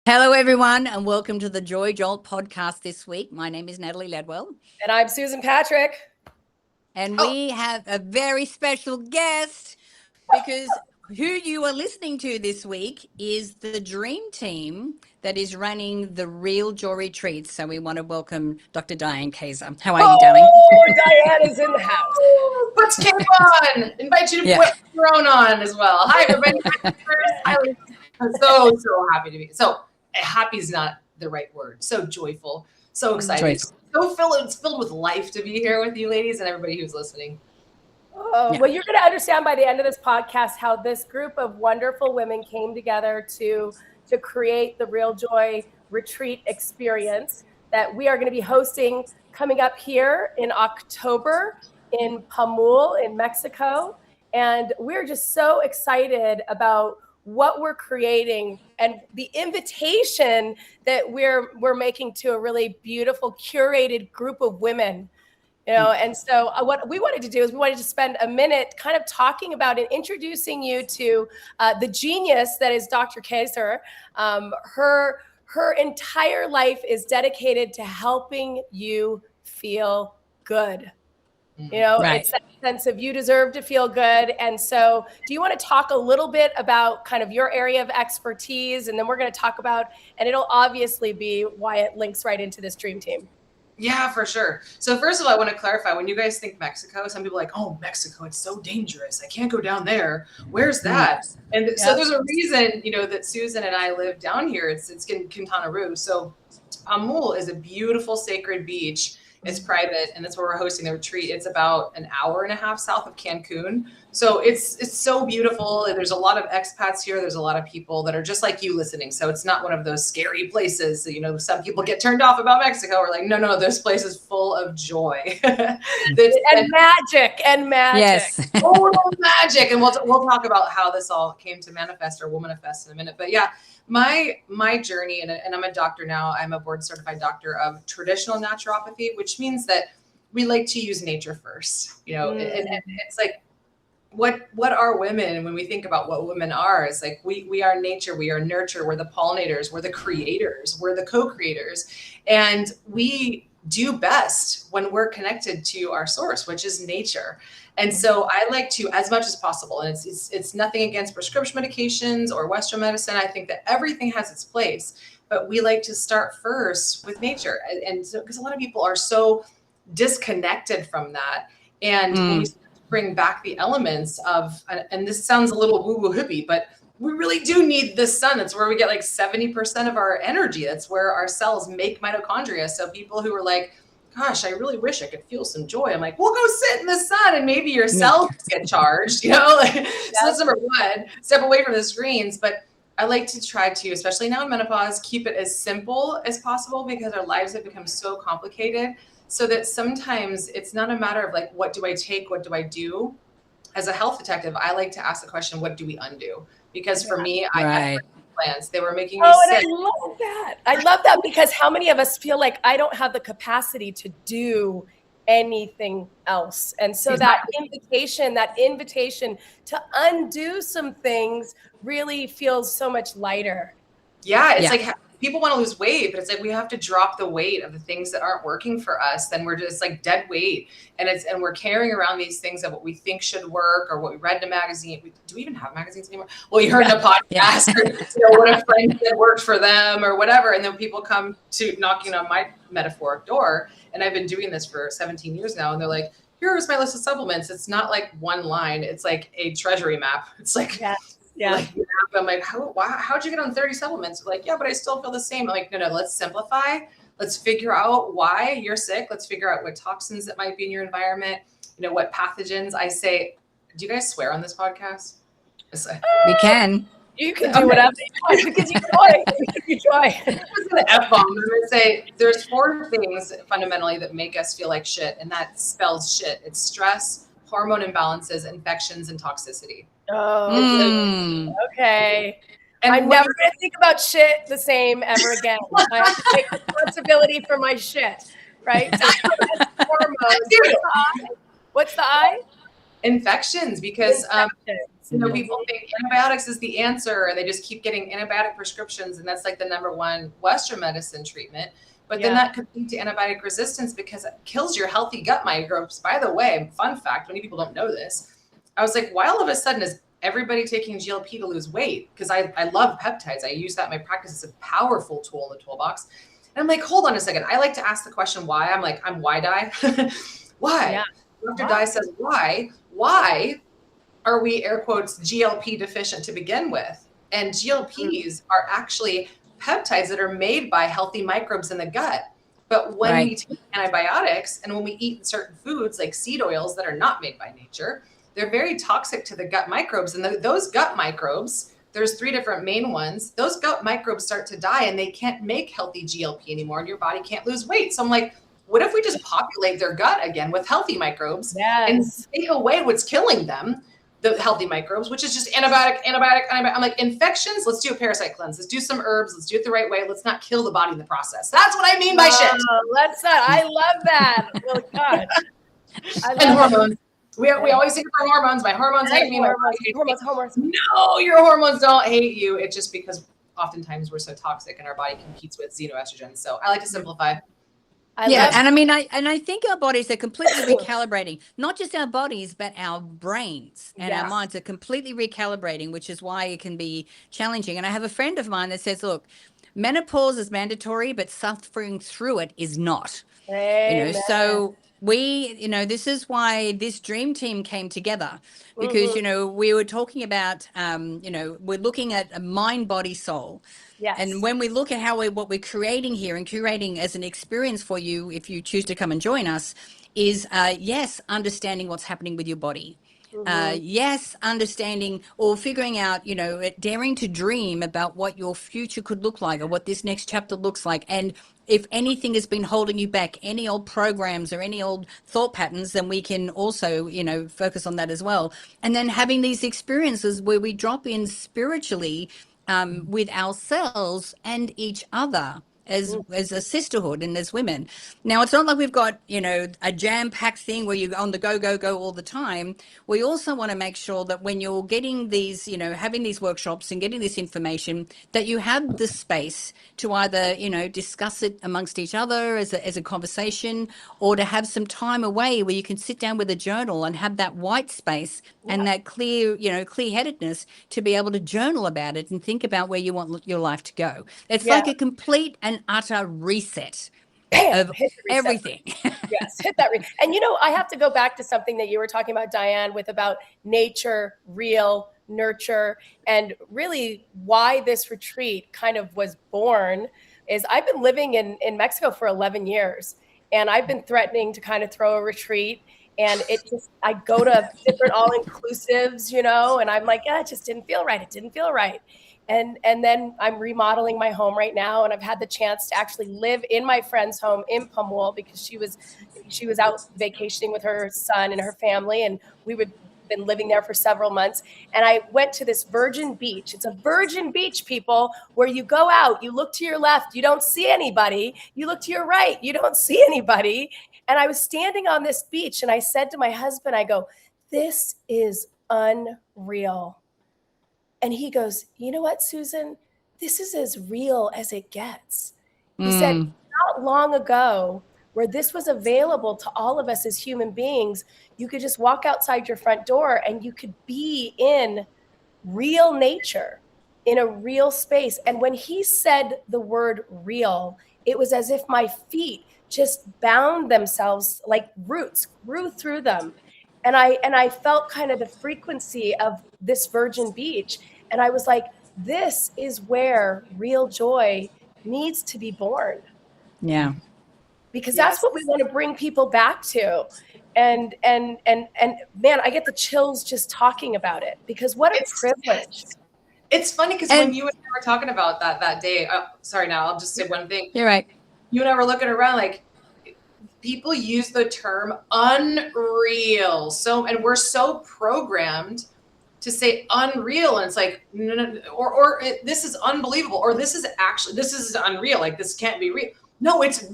Hello, everyone, and welcome to the Joy Jolt podcast this week. My name is Natalie Ledwell. And I'm Susan Patrick. And we have a very special guest because who you are listening to this week is the dream team that is running the Real Joy Retreats. So we want to welcome Dr. Diane Kaiser. How are you, darling? Diane is in the house. Puts cake on. Invite you to put your own on as well. Hi, everybody. I'm so happy to be. So happy is not the right word. So joyful. So excited. It's filled with life to be here with you ladies and everybody who's listening. Well, you're going to understand by the end of this podcast how this group of wonderful women came together to create the Real Joy Retreat experience that we are going to be hosting coming up here in October in Pamul in Mexico. And we're just so excited about what we're creating and the invitation that we're making to a really beautiful curated group of women, and so what we wanted to do is we wanted to spend a minute kind of talking about and introducing you to the genius that is Dr. Kaiser. Her entire life is dedicated to helping you feel good. Right. It's that sense of you deserve to feel good. And so do you want to talk a little bit about kind of your area of expertise? And then we're going to talk about, and it'll obviously be why it links right into this dream team. Yeah, for sure. So first of all, I want to clarify, when you guys think Mexico, some people are like, oh, Mexico, it's so dangerous. I can't go down there. Where's that? And so there's a reason, that Susan and I live down here. It's in Quintana Roo. So Pamul is a beautiful sacred beach. It's private, and that's where we're hosting the retreat. It's about an hour and a half south of Cancun. So it's so beautiful. There's a lot of expats here. There's a lot of people that are just like you listening. So it's not one of those scary places. Some people get turned off about Mexico. We're like, no, this place is full of joy. and magic. Yes. Magic. And we'll talk about how this all came to manifest or will manifest in a minute. But yeah, my journey, and I'm a doctor now. I'm a board certified doctor of traditional naturopathy, which means that we like to use nature first, and it's like, what are women? When we think about what women are, it's like we are nature, we are nurture, we're the pollinators, we're the creators, we're the co-creators, and we do best when we're connected to our source, which is nature. And so I like to, as much as possible, and it's nothing against prescription medications or Western medicine. I think that everything has its place, but we like to start first with nature. And so, because a lot of people are so disconnected from that. And when we bring back the elements of, and this sounds a little woo-woo hippie, but we really do need the sun. That's where we get like 70% of our energy. That's where our cells make mitochondria. So people who are like, gosh, I really wish I could feel some joy. I'm like, well, go sit in the sun and maybe your cells get charged, So that's number one, step away from the screens. But I like to try to, especially now in menopause, keep it as simple as possible because our lives have become so complicated, so that sometimes it's not a matter of like, what do I take? What do I do? As a health detective, I like to ask the question, what do we undo? Because for me, I had plans. They were making me sick. I love that. I love that because how many of us feel like I don't have the capacity to do anything else? And so that invitation to undo some things really feels so much lighter. Yeah, it's like people want to lose weight, but it's like we have to drop the weight of the things that aren't working for us. Then we're just like dead weight, and we're carrying around these things of what we think should work or what we read in a magazine. Do we even have magazines anymore? Well, you heard in a podcast, or what a friend said worked for them, or whatever. And then people come to knocking on my metaphoric door, and I've been doing this for 17 years now, and they're like, "Here's my list of supplements." It's not like one line; it's like a treasury map. It's like. Like, I'm like, how'd you get on 30 supplements? They're like, yeah, but I still feel the same. I'm like, no, let's simplify. Let's figure out why you're sick. Let's figure out what toxins that might be in your environment. What pathogens. I say, do you guys swear on this podcast? We can. You can do whatever you want because you joy. I'm going to F-bomb. I'm going to say there's 4 things fundamentally that make us feel like shit, and that spells shit. It's stress, hormone imbalances, infections, and toxicity. Oh, okay. And I'm never going to think about shit the same ever again. I have to take responsibility for my shit, right? Hormones. What's the I? Infections, because You know, people think antibiotics is the answer, and they just keep getting antibiotic prescriptions, and that's like the number one Western medicine treatment. But then that could lead to antibiotic resistance because it kills your healthy gut microbes. By the way, fun fact, many people don't know this. I was like, why all of a sudden is everybody taking GLP to lose weight? Because I love peptides. I use that in my practice. It's a powerful tool in the toolbox. And I'm like, hold on a second. I like to ask the question why. I'm like, I'm why die? Why? Yeah. Dr. Dye says, why? Why are we, air quotes, GLP deficient to begin with? And GLPs are actually peptides that are made by healthy microbes in the gut. But when we take antibiotics and when we eat certain foods like seed oils that are not made by nature, they're very toxic to the gut microbes. And those gut microbes, there's 3 different main ones. Those gut microbes start to die and they can't make healthy GLP anymore, and your body can't lose weight. So I'm like, what if we just populate their gut again with healthy microbes and take away what's killing them, the healthy microbes, which is just antibiotic. I'm like, infections, let's do a parasite cleanse. Let's do some herbs. Let's do it the right way. Let's not kill the body in the process. That's what I mean by shit. Let's not. I love that. Oh, God. And hormones. We always think of our hormones. My hormones hate me. Hormones. No, your hormones don't hate you. It's just because oftentimes we're so toxic and our body competes with xenoestrogens. So I like to simplify. And I mean, I think our bodies are completely recalibrating, not just our bodies, but our brains and our minds are completely recalibrating, which is why it can be challenging. And I have a friend of mine that says, look, menopause is mandatory, but suffering through it is not. Amen. You know, so this is why this dream team came together, because, we were talking about, we're looking at a mind, body, soul. Yes. And when we look at what we're creating here and curating as an experience for you, if you choose to come and join us, is understanding what's happening with your body. Understanding or figuring out, daring to dream about what your future could look like or what this next chapter looks like. And if anything has been holding you back, any old programs or any old thought patterns, then we can also, focus on that as well. And then having these experiences where we drop in spiritually with ourselves and each other as a sisterhood and as women. Now, it's not like we've got, a jam-packed thing where you're on the go all the time. We also want to make sure that when you're getting these, having these workshops and getting this information, that you have the space to either, discuss it amongst each other as a conversation, or to have some time away where you can sit down with a journal and have that white space and that clear, clear-headedness to be able to journal about it and think about where you want your life to go. It's like a complete and utter reset of everything. Yes, hit that. And I have to go back to something that you were talking about, Diane, with about nature, real, nurture, and really why this retreat kind of was born is I've been living in Mexico for 11 years, and I've been threatening to kind of throw a retreat. And I go to different all-inclusives, and I'm like, it just didn't feel right. It didn't feel right. And then I'm remodeling my home right now, and I've had the chance to actually live in my friend's home in Pumwall because she was out vacationing with her son and her family, and we would been living there for several months. And I went to this virgin beach. It's a virgin beach, people, where you go out, you look to your left, you don't see anybody. You look to your right, you don't see anybody. And I was standing on this beach, and I said to my husband, I go, this is unreal. And he goes, you know what, Susan? This is as real as it gets. He said, not long ago, where this was available to all of us as human beings, you could just walk outside your front door and you could be in real nature, in a real space. And when he said the word real, it was as if my feet just bound themselves like roots, grew through them. And I felt kind of the frequency of this virgin beach. And I was like, this is where real joy needs to be born. Yeah. Because that's what we want to bring people back to. And man, I get the chills just talking about it, because what a privilege. It's funny because when you and I were talking about that day, sorry, now I'll just say one thing. You're right. You and I were looking around, like, people use the term unreal. And we're so programmed to say unreal, and it's like, no, or this is unbelievable, or this is unreal. Like, this can't be real. No, it's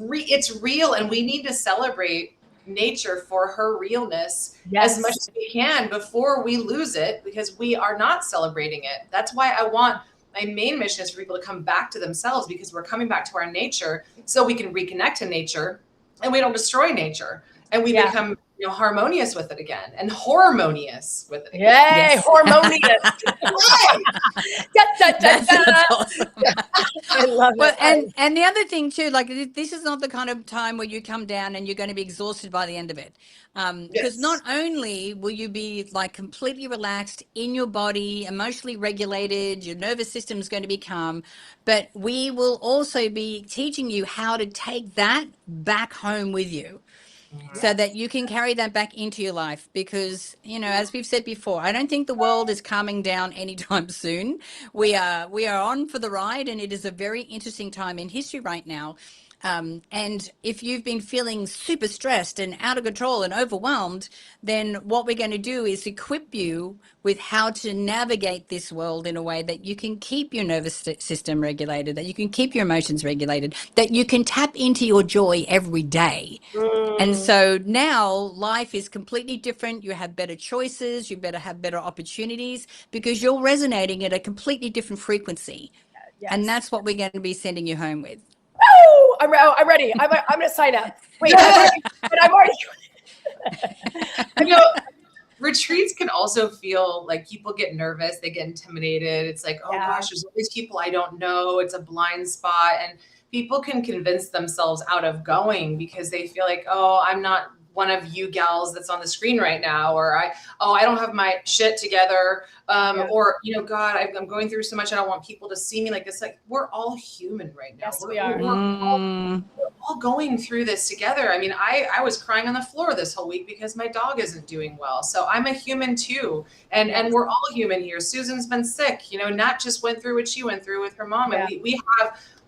real, and we need to celebrate nature for her realness as much as we can before we lose it, because we are not celebrating it. That's why my main mission is for people to come back to themselves, because we're coming back to our nature so we can reconnect to nature and we don't destroy nature, and we become harmonious with it again, and harmonious with it again. Yay, yes. Harmonious. That's awesome. I love it. And the other thing too, like this is not the kind of time where you come down and you're going to be exhausted by the end of it. Because not only will you be like completely relaxed in your body, emotionally regulated, your nervous system is going to be calm, but we will also be teaching you how to take that back home with you. So that you can carry that back into your life, because, as we've said before, I don't think the world is calming down anytime soon. We are on for the ride, and it is a very interesting time in history right now. And if you've been feeling super stressed and out of control and overwhelmed, then what we're going to do is equip you with how to navigate this world in a way that you can keep your nervous system regulated, that you can keep your emotions regulated, that you can tap into your joy every day. And so now life is completely different. You have better choices. You better have better opportunities, because you're resonating at a completely different frequency. Yes. And that's what we're going to be sending you home with. Oh, I'm ready. I'm going to sign up. Wait, I'm already. Retreats can also feel like people get nervous. They get intimidated. It's like, oh gosh, there's all these people I don't know. It's a blind spot. And people can convince themselves out of going because they feel like, oh, I'm not one of you gals that's on the screen right now, or I don't have my shit together, or God, I'm going through so much. I don't want people to see me like this. Like, we're all human right now. Yes, we are. We're all going through this together. I mean, I was crying on the floor this whole week because my dog isn't doing well. So I'm a human too, and we're all human here. Susan's been sick. Nat just went through what she went through with her mom, and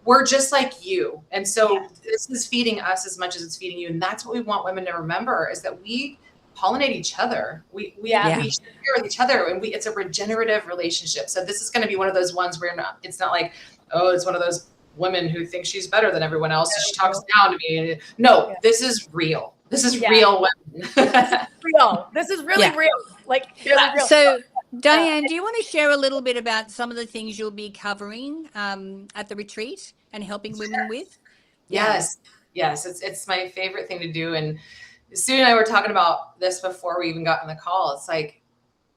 we're just like you. And so this is feeding us as much as it's feeding you. And that's what we want women to remember, is that we pollinate each other. We share with each other, and it's a regenerative relationship. So this is going to be one of those ones where it's not like, oh, it's one of those women who thinks she's better than everyone else. So she talks down to me. No, this is real. This is real women. Real. This is really real. Like, really real. So, Diane, do you want to share a little bit about some of the things you'll be covering at the retreat and helping women with? Yes. It's my favorite thing to do. And Sue and I were talking about this before we even got on the call. It's like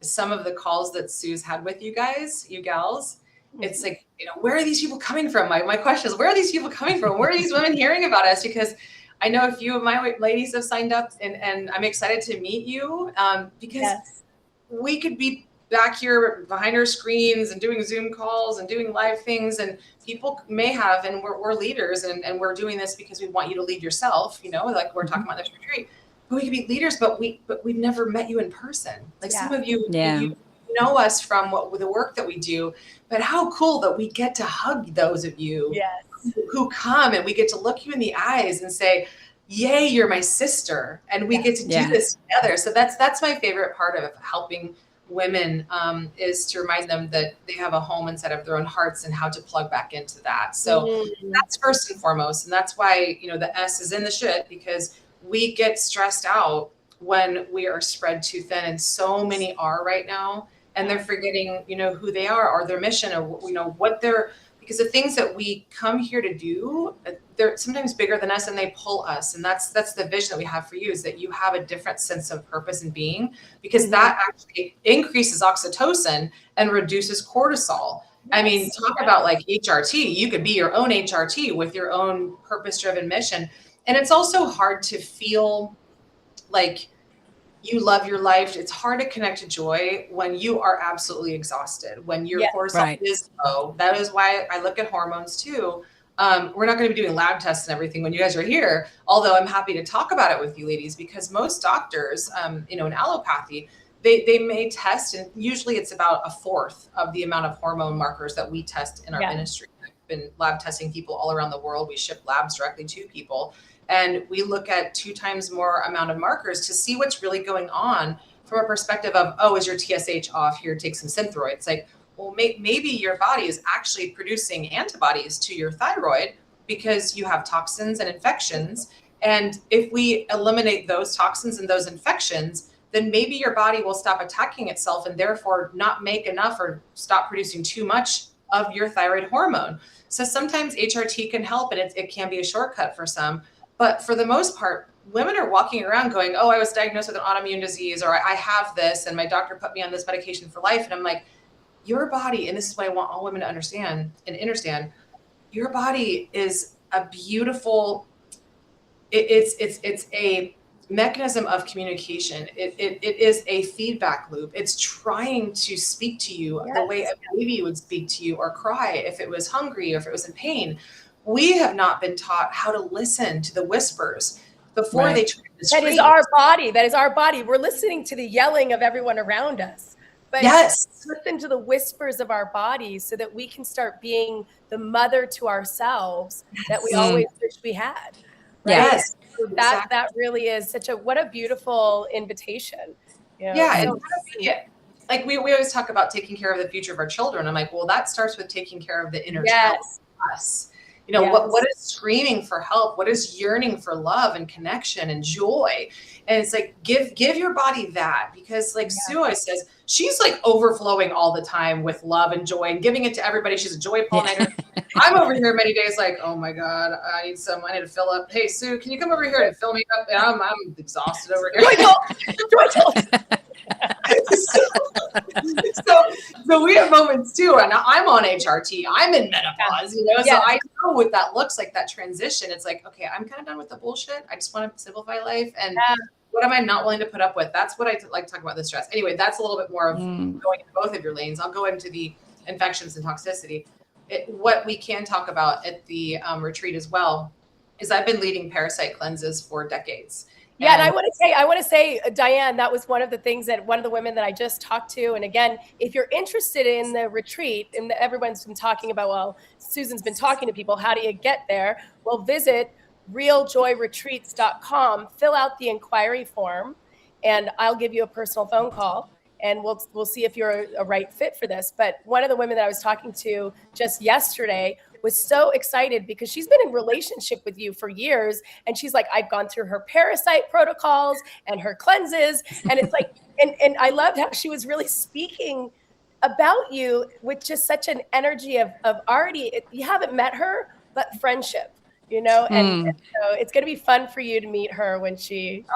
some of the calls that Sue's had with you guys, you gals. It's like, where are these people coming from? My question is, where are these people coming from? Where are these women hearing about us? Because I know a few of my ladies have signed up, and I'm excited to meet you, because we could be back here behind our screens and doing Zoom calls and doing live things, and people may have, and we're leaders, and we're doing this because we want you to lead yourself, like we're talking about this retreat. But we could be leaders, but we've never met you in person. Like some of you, you know us from the work that we do, but how cool that we get to hug those of you who come, and we get to look you in the eyes and say, yay, you're my sister, and we get to do this together. So that's my favorite part of helping women, is to remind them that they have a home inside of their own hearts and how to plug back into that. So that's first and foremost. And that's why, the S is in the shit, because we get stressed out when we are spread too thin, and so many are right now, and they're forgetting, who they are, or their mission, or, what they're, because the things that we come here to do, they're sometimes bigger than us, and they pull us. And that's the vision that we have for you, is that you have a different sense of purpose and being, because that actually increases oxytocin and reduces cortisol. I mean, talk about like HRT. You could be your own HRT with your own purpose-driven mission. And it's also hard to feel like you love your life. It's hard to connect to joy when you are absolutely exhausted, when your cortisol is low. That is why I look at hormones too. We're not going to be doing lab tests and everything when you guys are here, although I'm happy to talk about it with you ladies, because most doctors, in allopathy, they may test, and usually it's about a fourth of the amount of hormone markers that we test in our ministry. I've been lab testing people all around the world. We ship labs directly to people, and we look at 2 times more amount of markers to see what's really going on from a perspective of, oh, is your TSH off? Here, take some Synthroid. It's like, well, maybe your body is actually producing antibodies to your thyroid because you have toxins and infections, And if we eliminate those toxins and those infections, then maybe your body will stop attacking itself and therefore not make enough or stop producing too much of your thyroid hormone. So sometimes HRT can help, and it can be a shortcut for some. But for the most part, women are walking around going, oh, I was diagnosed with an autoimmune disease, or I have this, and my doctor put me on this medication for life. And I'm like, your body, and this is what I want all women to understand, your body is a beautiful, it's a mechanism of communication. It is a feedback loop. It's trying to speak to you the way a baby would speak to you, or cry if it was hungry or if it was in pain. We have not been taught how to listen to the whispers before they try to scream. That is our body. That is our body. We're listening to the yelling of everyone around us. But listen to the whispers of our bodies so that we can start being the mother to ourselves that we always wish we had. Right? Yes. So that really is what a beautiful invitation. You know? Yeah. So like we always talk about taking care of the future of our children. I'm like, well, that starts with taking care of the inner child of us. You know, what is screaming for help? What is yearning for love and connection and joy? And it's like, give your body that, because like Sue always says, she's like overflowing all the time with love and joy and giving it to everybody. She's a joy pollinator. I'm over here many days like, oh my God, I need to fill up. Hey, Sue, can you come over here and fill me up? And I'm exhausted over here. Joy Jolt. So we have moments too, and I'm on HRT, I'm in menopause, so I know what that looks like, that transition. It's like, okay, I'm kind of done with the bullshit. I just want to simplify life, and what am I not willing to put up with? That's what I like to talk about, the stress. Anyway, that's a little bit more of going into both of your lanes. I'll go into the infections and toxicity. What we can talk about at the retreat as well is I've been leading parasite cleanses for decades. Yeah, and I want to say, Diane, that was one of the things that one of the women that I just talked to. And again, if you're interested in the retreat, and everyone's been talking about, well, Susan's been talking to people, how do you get there? Well, visit realjoyretreats.com, fill out the inquiry form, and I'll give you a personal phone call, and we'll see if you're a right fit for this. But one of the women that I was talking to just yesterday was so excited because she's been in relationship with you for years. And she's like, I've gone through her parasite protocols and her cleanses. And it's like, and I loved how she was really speaking about you with just such an energy of already, you haven't met her, but friendship, and so it's going to be fun for you to meet her when she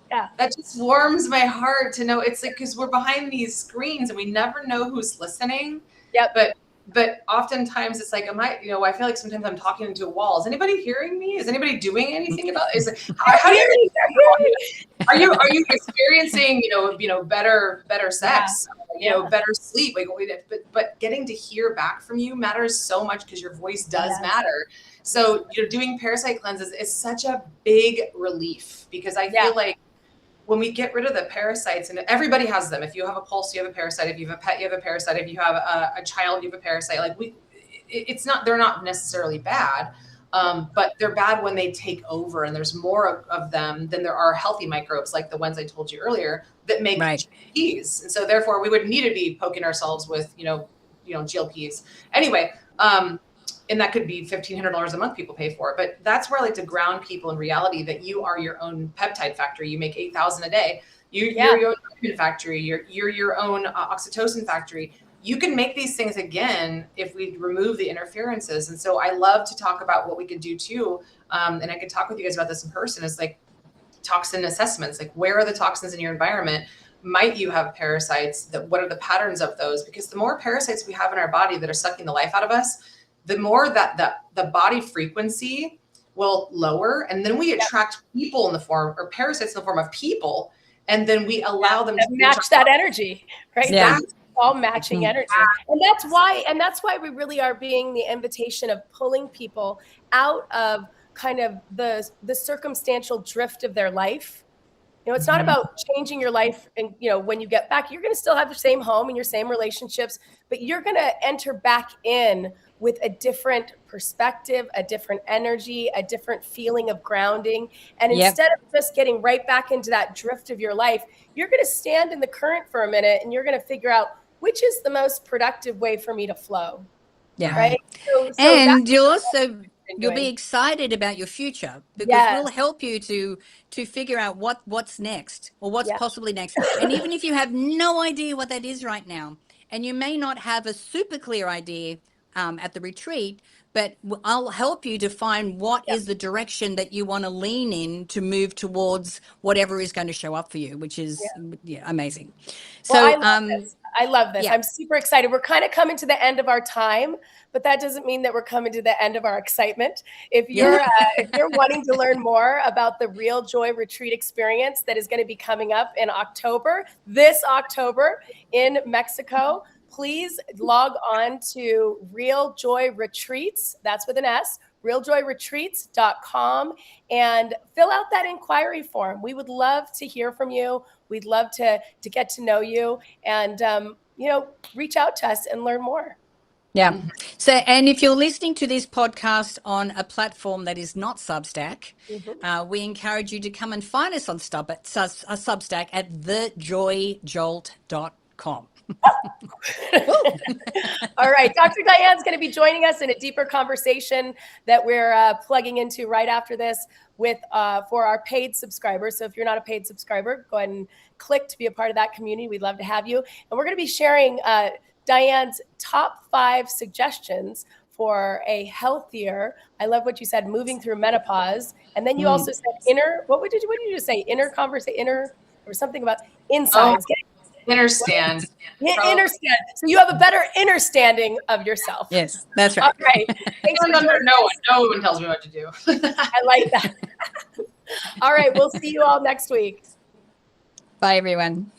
that just warms my heart to know. It's like, because we're behind these screens and we never know who's listening. But oftentimes it's like, I feel like sometimes I'm talking into a wall. Is anybody hearing me? Is anybody doing anything about it? How do you are you experiencing, better sex, better sleep? But getting to hear back from you matters so much, because your voice does matter. So, doing parasite cleanses is such a big relief, because I feel like when we get rid of the parasites, and everybody has them. If you have a pulse, you have a parasite. If you have a pet, you have a parasite. If you have a child, you have a parasite. They're not necessarily bad, but they're bad when they take over, and there's more of them than there are healthy microbes, like the ones I told you earlier, that make GLPs. And so therefore we would need to be poking ourselves with, GLPs. Anyway, and that could be $1,500 a month people pay for. But that's where I like to ground people in reality, that you are your own peptide factory. You make 8,000 a day. You're your own vitamin factory. You're your own oxytocin factory. You can make these things again if we remove the interferences. And so I love to talk about what we could do too. And I could talk with you guys about this in person. Is like toxin assessments. Like, where are the toxins in your environment? Might you have parasites? What are the patterns of those? Because the more parasites we have in our body that are sucking the life out of us, the more that the body frequency will lower. And then we attract people in the form, or parasites in the form of people. And then we allow them to match that energy, right? Yeah. That's all matching energy. And that's why we really are being the invitation of pulling people out of kind of the circumstantial drift of their life. It's not about changing your life. And, when you get back, you're going to still have the same home and your same relationships, but you're going to enter back in with a different perspective, a different energy, a different feeling of grounding. And instead of just getting right back into that drift of your life, you're going to stand in the current for a minute, and you're going to figure out which is the most productive way for me to flow. Yeah. Right. And you'll also You'll be doing. excited about your future because Yes. we'll help you to figure out what's next or what's Yeah. possibly next. And even if you have no idea what that is right now, and you may not have a super clear idea at the retreat, but I'll help you to find what Yeah. is the direction that you want to lean in to move towards whatever is going to show up for you, which is amazing. Well, So I love this. yeah. I'm super excited. We're kind of coming to the end of our time, but that doesn't mean that we're coming to the end of our excitement. If you're wanting to learn more about the Real Joy Retreat experience that is going to be coming up in October, this October in Mexico, please log on to Real Joy Retreats. That's with an S. realjoyretreats.com and fill out that inquiry form. We would love to hear from you. We'd love to get to know you and, reach out to us and learn more. Yeah. So, and if you're listening to this podcast on a platform that is not Substack, we encourage you to come and find us on Substack at thejoyjolt.com. All right. Dr. Diane's going to be joining us in a deeper conversation that we're plugging into right after this with for our paid subscribers. So if you're not a paid subscriber, go ahead and click to be a part of that community. We'd love to have you. And we're going to be sharing Diane's top 5 suggestions for a healthier, I love what you said, moving through menopause. And then you also said what did you just say? Inner conversation, or something about insides. Understand. Understand. So you have a better understanding of yourself. Yes, that's right. All right. Thanks for joining no one tells me what to do. I like that. All right. We'll see you all next week. Bye, everyone.